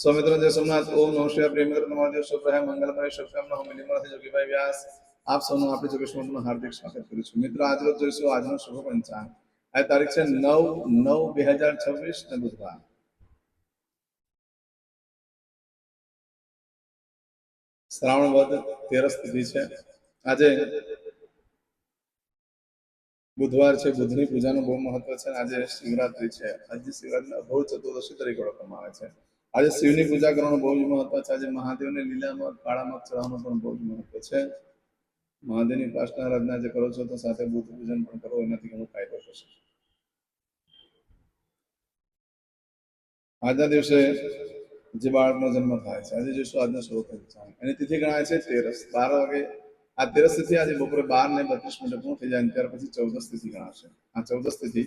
सौमित्र जय सोमनाथ ओम नमः शिवाय प्रेमित्र नमः शुभ रहे मंगलमय शुभकामना હું મિલિમરાથી જોગીભાઈ વ્યાસ આપ સૌનું આપણી જોગેશ્વરનું હાર્દિક સ્વાગત કરું છું મિત્રો આજ રોજ જોઈશું આજનો શુભ પંચાંગ આ તારીખ છે 9/9/2026 ને બુધવાર શ્રાવણ વદ 13 તિથિ છે આજે બુધવાર છે બુધની પૂજાનું બહુ મહત્વ છે આજે શિવરાત્રી છે આજે શિવરાત્રીને અભૌ ચતુર્દશી તરીકે ઓળખવામાં આવે છે આજે શિવની પૂજા કરવાનું બહુ જ મહત્વ છે આજે મહાદેવને લીલામાં કાળામાં ચડાવવાનું પણ બહુ જ મહત્વ છે મહાદેવની ઉપાસના આરાધના જે કરો છો તો સાથે બુદ્ધ પૂજન પણ કરો એનાથી ઘણો ફાયદો થશે આજના દિવસે જે બાળકનો જન્મ થાય છે આજે જોઈશું આજનો સ્વરૂપ એની તિથિ ગણાય છે 13 12 વાગે આ 13 તિથિ આજે બપોરે 12:32 પૂર્ણ થઈ જાય ત્યાર પછી 14 તિથિ ગણાશે આ 14 તિથિ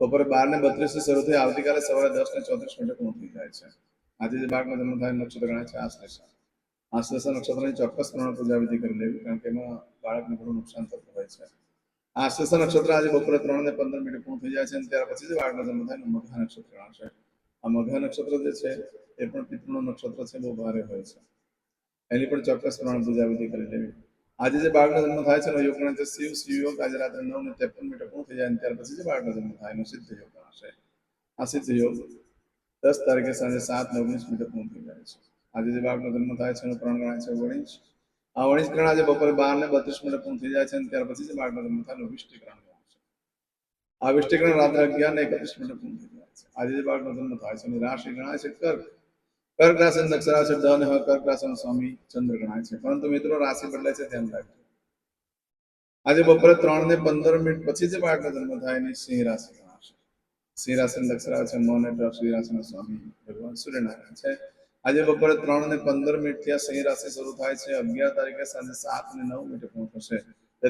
બપોરે 12:32 શરૂ થઈ આવતીકાલે સવારે 10:34 પૂર્ણ થઈ જાય છે આજે જે બાળકનો જન્મ થાય નક્ષત્ર ગણાય છે આશ્લેષા આશ્લેષા નક્ષત્રની ચોક્કસ પ્રમાણે પૂજા વિધિ કરી લેવી કારણ કે એમાં બાળકને ઘણું નુકસાન થતું હોય છે આશ્લેષા નક્ષત્ર આજે બપોરે 3:15 પૂર્ણ થઈ જાય છે અને ત્યાર પછી જે બાળકનો જન્મ થાય મઘા નક્ષત્ર ગણાશે આ મઘા નક્ષત્ર જે છે એ પણ પિતૃનું નક્ષત્ર છે બહુ ભારે હોય છે એની પણ ચોક્કસ પ્રમાણે પૂજા વિધિ કરી લેવી આજે જે બાળકનો જન્મ થાય છે એનો યોગ ગણાય છે શિવ યોગ આજે રાત્રે 9:53 પૂર્ણ થઈ જાય ત્યાર પછી જે બાળકનો જન્મ થાય એનો સિદ્ધ યોગ ગણાશે આ સિદ્ધ યોગ 10 તારીખે સાંજે 7:19 પૂર્ણ થઈ જાય છે આજે જે બાળકનો જન્મ થાય છે એનો પ્રાણ ગણાય છે વણિજ આ વણિજ ગ્રહણ આજે બપોરે 12:32 પૂર્ણ થઈ જાય છે અને ત્યાર પછી જે બાળકનો જન્મ થાય એનો વિષ્ટિ ગ્રહણ ગણાશે આ વિષ્ટિ ગ્રહણ રાત્રે 11:31 પૂર્ણ થઈ જાય છે આજે જે બાળકનો જન્મ થાય છે એની રાશિ ગણાય છે કર્ક કર્ક રાશિ નક્ષરા છે ડ અને હ કર્ક રાશિનો સ્વામી ચંદ્ર ગણાય છે પરંતુ મિત્રો રાશિ બદલાય છે ધ્યાન રાખજો આજે બપોરે 3:15 પછી જે બાળકનો જન્મ થાય એની સિંહ રાશિ ગણાશે સિંહ રાશિ નક્ષરા છે મન એટલે સિંહ રાશિનો સ્વામી ભગવાન સૂર્યનારાયણ છે આજે બપોરે 3:15 થી આ સિંહ રાશિ શરૂ થાય છે 11 તારીખે સાંજે 7:09 પૂર્ણ થશે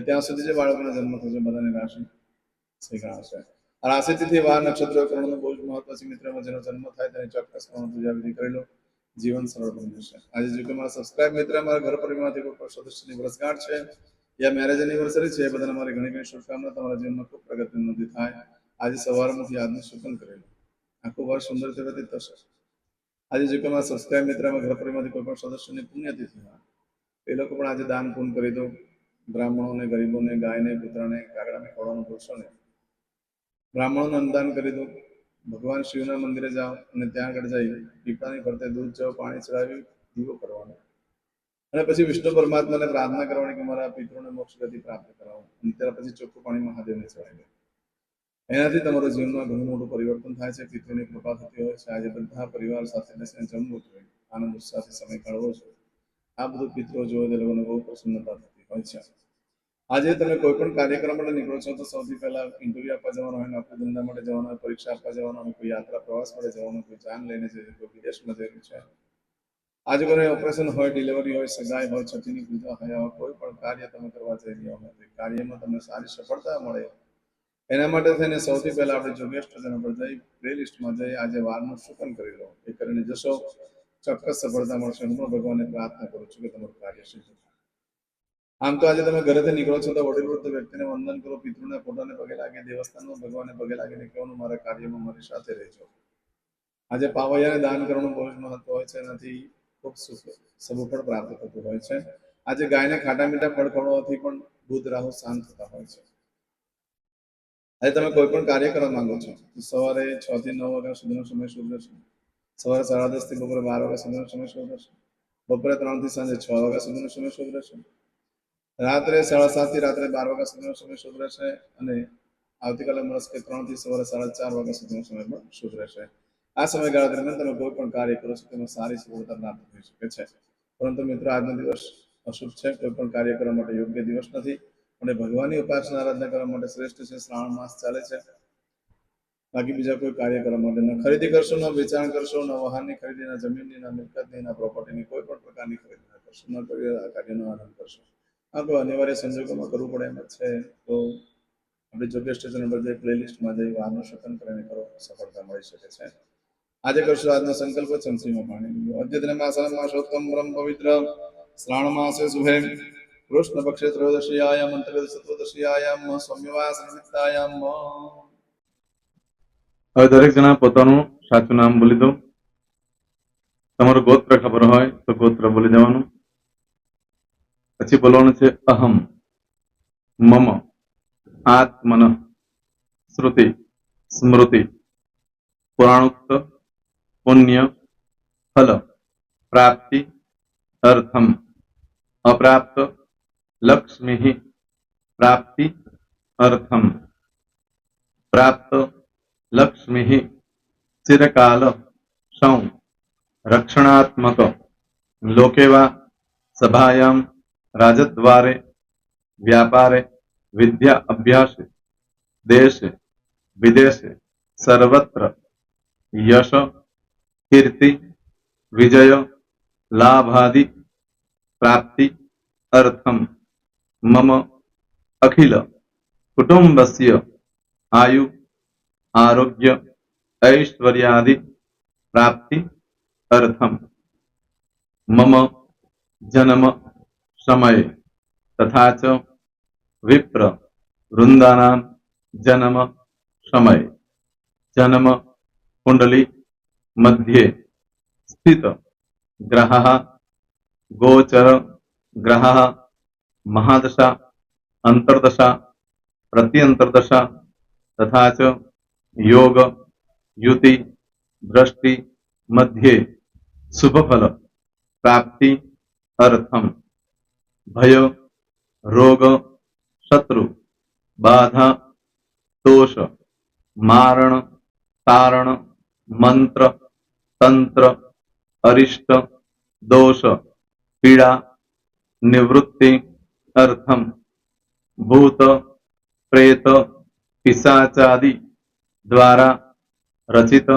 ત્યાં સુધી જે બાળકોનો જન્મ થશે બધાની રાશિ સિંહ ગણાશે રાશિ તિથિ વાર નક્ષત્ર કરણનું બહુ જ મહત્વ છે મિત્રોમાં જેનો જન્મ થાય તેની ચોક્કસ પૂજા વિધિ કરી લો જીવન સરળ બની જશે આજે જો કે મારા સબસ્ક્રાઇબ મિત્ર મારા ઘર પરિવારમાંથી કોઈ પણ સદસ્યની વર્ષગાંઠ છે યા મેરેજ એનિવર્સરી છે એ બધાને મારી ઘણી ઘણી શુભકામના તમારા જીવનમાં ખૂબ પ્રગતિ ઉન્નતિ થાય આજે સવારમાંથી આજનું શુકન કરેલું આખું વર્ષ સુંદર રીતે વ્યતીત થશે આજે જો કે મારા સબસ્ક્રાઇબ મિત્રમાં ઘર પરિવારમાંથી કોઈ પણ સદસ્યની પુણ્યતિથિ હોય એ લોકો પણ આજે દાન પૂર્ણ કરી દો બ્રાહ્મણોને ગરીબોને ગાયને કૂતરાને કાગડાને ખવડાવવાનું ભૂલશો નહીં બ્રાહ્મણોને અન્નદાન કરી દો ભગવાન શિવના મંદિરે જાઓ અને ત્યાં આગળ જઈ પીપળાની ફરતે દૂધ જવ પાણી ચડાવી દીવો કરવાનો અને પછી વિષ્ણુ પરમાત્માને પ્રાર્થના કરવાની કે મારા પિતૃને મોક્ષ ગતિ પ્રાપ્ત કરાવો અને ત્યાર પછી ચોખ્ખું પાણી મહાદેવને ચડાવી એનાથી તમારા જીવનમાં ઘણું મોટું પરિવર્તન થાય છે પિતૃની કૃપા થતી હોય છે આજે બધા પરિવાર સાથે બેસીને જમવું જોઈએ આનંદ ઉત્સાહથી સમય કાઢવો જોઈએ આ બધું પિતૃઓ જોવે તે લોકોને બહુ પ્રસન્નતા થતી હોય છે આજે તમે કોઈ પણ કાર્યક્રમ માટે નીકળો છો તો સૌથી પહેલા ઇન્ટરવ્યુ આપવા જવાનો હોય નોકરી ધંધા માટે જવાનો હોય પરીક્ષા આપવા જવાનો હોય કોઈ યાત્રા પ્રવાસ માટે જવાનું કોઈ જાન લઈને જઈએ કોઈ વિદેશમાં જવાનું છે આજે કોઈ ઓપરેશન હોય ડિલિવરી હોય સગાઈ હોય છઠ્ઠીની પૂજા હોય આવા કોઈ પણ કાર્ય તમે કરવા જઈ રહ્યા હોય તે કાર્યમાં તમને સારી સફળતા મળે એના માટે થઈને સૌથી પહેલા આપણે જોગેશ ચેનલ પર જઈ પ્લેલિસ્ટમાં જઈ આજે વારનું શુકન કરી લો એ કરીને જશો ચોક્કસ સફળતા મળશે હું પણ ભગવાનને પ્રાર્થના કરું છું કે તમારું કાર્ય સિદ્ધ થાય આમ તો આજે તમે ઘરેથી નીકળો છો તો વડીલ વૃદ્ધ વ્યક્તિને વંદન કરો પિતૃના ફોટાને પગે લાગે દેવસ્થાનમાં ભગવાનને પગે લાગીને કહેવાનું મારા કાર્યમાં મારી સાથે રહેજો આજે પાવૈયાને દાન કરવાનું બહુ જ મહત્વ હોય છે એનાથી ખૂબ સફળ પ્રાપ્ત થતું હોય છે આજે ગાયને ખાટા મીઠા ફળ ખવડાવવાથી પણ બુધ રાહુ શાંત થતા હોય છે આજે તમે કોઈ પણ કાર્ય કરવા માંગો છો સવારે 6 થી 9 વાગ્યા સુધીનો સમય શુભ રહેશે સવારે 10:30 થી બપોરે 12 વાગ્યા સુધીનો સમય શુભ રહેશે બપોરે 3 થી સાંજે 6 વાગ્યા સુધીનો સમય શુભ રહેશે રાત્રે 7:30 થી રાત્રે 12 વાગ્યા સુધીનો સમય શુભ રહેશે અને આવતીકાલે મળસ્કે 3 થી સવારે 4:30 વાગ્યા સુધીનો સમય પણ શુભ રહેશે આ સમયગાળા દરમિયાન તમે કોઈ પણ કાર્ય કરો છો તેમાં સારી સફળતા પ્રાપ્ત થઈ શકે છે પરંતુ મિત્રો આજનો દિવસ અશુભ છે કોઈ પણ કાર્ય કરવા માટે યોગ્ય દિવસ નથી અને ભગવાનની ઉપાસના આરાધના કરવા માટે શ્રેષ્ઠ છે શ્રાવણ માસ ચાલે છે બાકી બીજા કોઈ કાર્ય કરવા માટે ન ખરીદી કરશો ન વેચાણ કરશો ન વાહનની ખરીદી ન જમીનની ન મિલકતની ન પ્રોપર્ટીની કોઈ પણ પ્રકારની ખરીદી ન કરશો ન કોઈ કાર્યનો આરંભ કરશો આ કોઈ અનિવાર્ય સંજોગોમાં કરવું પડે એમ જ છે તો આપણે જોગેશ ચેનલ પર જઈ પ્લેલિસ્ટમાં જઈ વારનું શુકન કરીને કરો સફળતા મળી શકે છે આજે કરશું આજનો સંકલ્પ ચમચીમાં પાણી અદ્યતન માસોત્તમ બ્રહ્મ પવિત્ર શ્રાવણ માસે શુભે કૃષ્ણ પક્ષે ત્રયોદશીયાયામ અંતર્ગત ચતુર્દશીયાયામ સૌમ્યવાસ નિમિત્તાયામ હવે દરેક જણા પોતાનું સાચું નામ બોલી દો. તમારું ગોત્ર ખબર હોય તો ગોત્ર બોલી દેવાનું. પછી બોલવાનું છે અહમ, મમ, આત્મન, શ્રુતિ, સ્મૃતિ, પુરાણોક્ત, પુણ્ય, ફલ, પ્રાપ્તિ, અર્થમ, અપ્રાપ્ત, લક્ષ્મી, પ્રાપ્તિ, અર્થમ, પ્રાપ્ત, લક્ષ્મી, ચિરકાલ, સૌ, રક્ષણાત્મક, લોકેવા, સભાયામ, રાજદ્વારે, વ્યાપારે, વિદ્યા અભ્યાસે, દેશે, વિદેશે, સર્વત્ર, યશ, કીર્તિ, વિજય, લાભાદि, પ્રાપ્તિ, અર્થમ, મમ, અખિલ, કુટુંબસ્ય, આયુ, આરોગ્ય, ऐश्वर्यादि, प्राप्ति, अर्थम, मम, जन्म, समये, तथा च विप्र, वृंदानां, जन्म, समये, जन्म, कुंडली, मध्ये, स्थित, ग्रहः, गोचर, ग्रहः, महादशा, अंतर्दशा, प्रत्यंतर्दशा, तथा च योग, युति, दृष्टि, मध्ये, शुभ फल, प्राप्ति, अर्थम, भय, रोग, शत्रु, बाधा, दोष, मारण, तारण, मंत्र, तंत्र, अरिष्ट, दोष, पीड़ा, निवृत्ति, अर्थम, भूत, प्रेत, पिशाचादि द्वारा रचित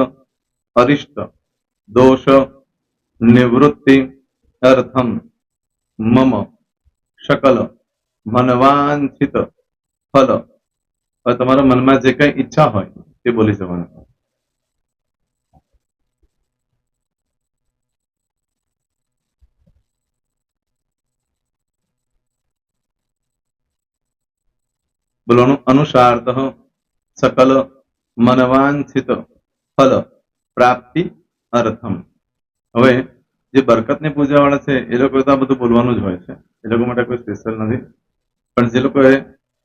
अरिष्ट, दोष, निवृत्ति, अर्थम, मम, सकल, मनवांछित फल. હવે તમારા મનમાં જે કઈ ઈચ્છા હોય તે બોલી જવાનું. બોલવાનું અનુસાર્થ સકલ મનવાંછિત ફલ પ્રાપ્તિ અર્થમ. હવે જે બરકતની પૂજા વાળા છે એ લોકો તો આ બધું બોલવાનું જ હોય છે, એ લોકો માટે કોઈ સ્પેશિયલ નથી. પણ જે લોકોએ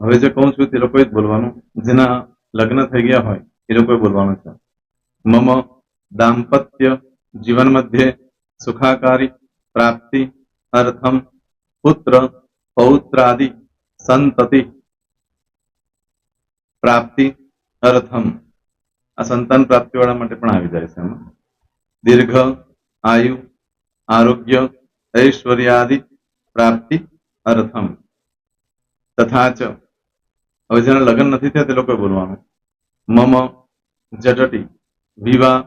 હવે જે કહું છું તે લોકોએ જ બોલવાનું, જેના લગ્ન થઈ ગયા હોય એ લોકોએ બોલવાનું છે. મમ દાંપત્ય જીવન મધ્યે સુખાકારી પ્રાપ્તિ અર્થમ પુત્ર પૌત્રાદિ સંતતિ પ્રાપ્તિ અર્થમ. આ સંતાન પ્રાપ્તિ વાળા માટે પણ આવી જાય છે એમાં. દીર્ઘ આયુ આરોગ્ય ઐશ્વર્યાદિ પ્રાપ્તિ અર્થમ. તથા ચ, હવે જેના લગ્ન નથી થયા તે લોકોએ બોલવાનું. મમ જટટી વિવાહ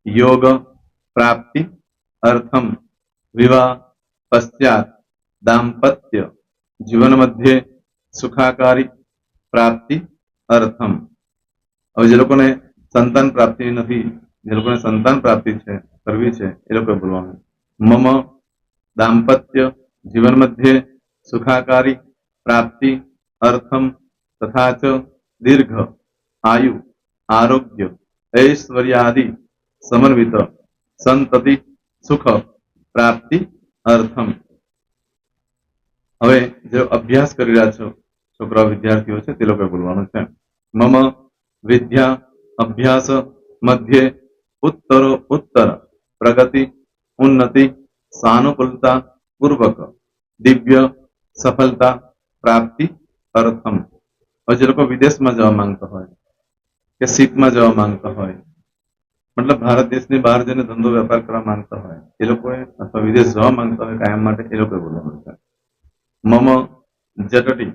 યોગ પ્રાપ્તિ અર્થમ વિવાહ પશ્ચાત દાંપત્ય જીવન મધ્યે સુખાકારી પ્રાપ્તિ અર્થમ. હવે જે લોકોને સંતાન પ્રાપ્તિ નથી, જે લોકોને સંતાન પ્રાપ્તિ છે કરવી છે એ લોકોએ બોલવાનું. મમ દાંપત્ય જીવન મધ્યે સુખાકારી પ્રાપ્તિ અર્થમ તથા ચ દીર્ઘ આયુ આરોગ્ય ऐश्वर्यादि समन्वित संतति सुख प्राप्ति अर्थम. હવે જે અભ્યાસ કરી રહ્યા છો છોકરા વિદ્યાર્થીઓ છે તે લોકોએ બોલવાનું છે. મમ વિદ્યા અભ્યાસ મધ્યે ઉત્તરો ઉત્તર પ્રગતિ ઉન્નતિ સાનુકૂલતા પૂર્વક દિવ્ય સફળતા પ્રાપ્તિ અર્થમ. હવે જે લોકો વિદેશમાં જવા માંગતા હોય કે શીપમાં જવા માંગતા હોય, મતલબ ભારત દેશની બહાર જઈને ધંધો વેપાર કરવા માંગતા હોય એ લોકોએ, અથવા વિદેશ જવા માંગતા હોય કાયમ માટે, એ લોકોએ બોલવાનું છે. મમ જટટી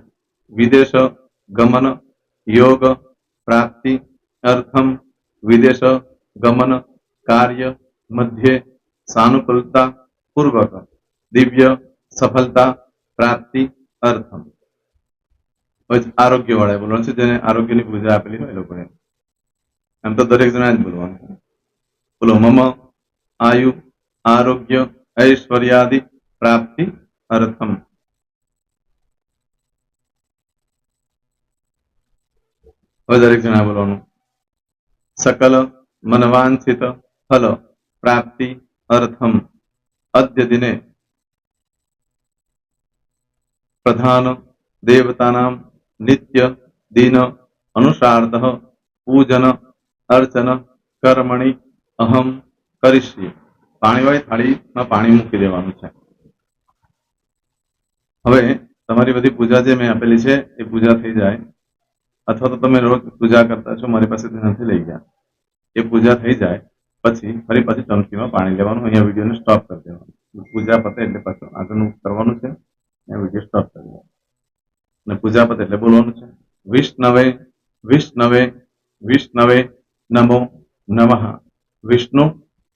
વિદેશ ગમન યોગ પ્રાપ્તિ અર્થમ વિદેશ ગમન કાર્ય મધ્યે સાનુકૂલતા પૂર્વક દિવ્ય સફળતા પ્રાપ્તિ અર્થમ. આરોગ્ય વાળા બોલવાનું છે, જેને આરોગ્યની પૂજા આપેલી હોય એ લોકોએ. એમ તો દરેક જણા જ બોલવાનું. બોલો મમ આયુ આરોગ્ય ऐश्वर्यादि प्राप्ति अर्थम. હવે દરેક જણા બોલવાનું. સકલ મનવાંછિત ફલ પ્રાપ્તિ अर्थम अद्य दिने प्रधान देवतानां नित्य दिन अनुसारतः पूजन अर्चन कर्मणि अहम करिष्ये. પાણીવાળી થાળીમાં પાણી મૂકી દેવાનું છે. હવે તમારી બધી પૂજા જે મેં આપેલી છે એ પૂજા થઈ જાય, અથવા તો તમે રોજ પૂજા કરતા છો, મારી પાસેથી નથી લઈ ગયા, એ પૂજા થઈ જાય પછી ફરી પાછી ચમચીમાં પાણી લેવાનું. અહીંયા વિડીયોને સ્ટોપ કરી દેવાનું. પૂજા પતે એટલે પાછું આગળનું કરવાનું છે. અહીંયા વિડીયો સ્ટોપ કરી દેવાનો અને પૂજા પતે એટલે બોલવાનું છે વિષ્ણવે વિષ્ણવે વિષ્ણવે નમો નમઃ. વિષ્ણુ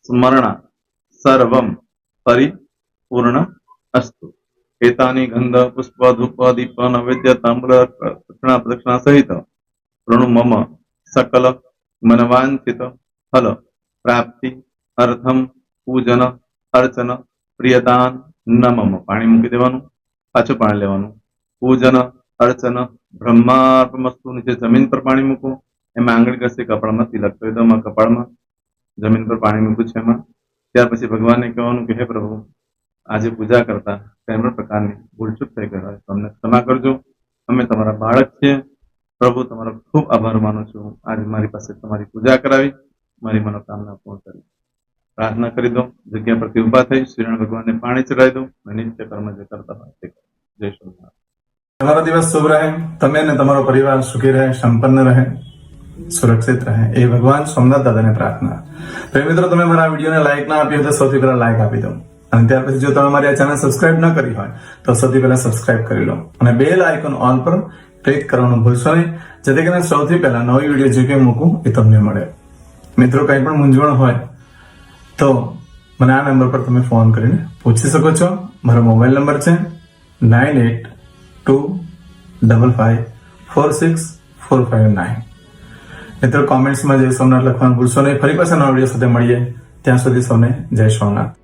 સ્મરણા સર્વમ પરિપૂર્ણ અસ્તુ. एतानि गंध पुष्प धूप दीप नैवेद्य ताम्र दक्षिणा प्रदक्षिणा सहित प्रणु मम सकल मनवांचित फल प्राप्ति अर्थम पूजन अर्चन प्रियदान न मम. पाणी मूकी देवानुं, पाछुं पाणी लेवानुं. पूजन अर्चन ब्रह्मार्पणमस्तु. नीचे जमीन पर पाणी मूको, एमां आंगળી ઘસી કપાળમાં તિલક કરી દો. કપાળમાં જમીન પર પાણી મૂક્યું છે એમાં. ત્યાર પછી ભગવાનને કહેવાનું કે હે પ્રભુ, આજે પૂજા કરતા કઈ પણ પ્રકારની ભૂલચૂક થઈ ગઈ હોય તો અમને ક્ષમા કરજો. અમે તમારા બાળક છીએ. પ્રભુ, તમારો ખૂબ આભાર માનું છું. આજે મારી પાસે તમારી પૂજા કરાવી, મારી મનોકામના પૂર્ણ કરી. પ્રાર્થના કરી દો. જગ્યા પરથી ઉભા થઈ શ્રીનારાયણ ભગવાનને પાણી ચડાવી દો અને નિત્ય કર્મ જે કરતા હોય તે કરો. જય સ્વામિનારાયણ. તમારો દિવસ શુભ રહે. તમે અને તમારો પરિવાર સુખી રહે, સંપન્ન રહે, સુરક્ષિત રહે, એ ભગવાન સોમનાથ દાદાને પ્રાર્થના. તો મિત્રો, તમે મારા વિડીયોને લાઈક ના આપી હોય તો સૌથી પહેલા લાઈક આપી દો. અને ત્યાર પછી જો તમે મારી આ ચેનલ સબસ્ક્રાઇબ ન કરી હોય તો સૌથી પહેલા સબસ્ક્રાઇબ કરી લો અને બેલ આઇકોન ઓલ પર ક્લિક કરવાનું ભૂલશો નહીં, જેથી કરીને સૌથી પહેલા નવી વિડીયો જે કંઈ મૂકું એ તમને મળે. મિત્રો, કંઈ પણ મૂંઝવણ હોય તો મને આ નંબર પર તમે ફોન કરીને પૂછી શકો છો. મારો મોબાઈલ નંબર છે 9825546459. મિત્રો, કોમેન્ટ્સમાં જય સોમનાથ લખવાનું ભૂલશો નહીં. ફરી પાછા નવા વિડીયો સાથે મળીએ. ત્યાં સુધી સૌને જય સોમનાથ.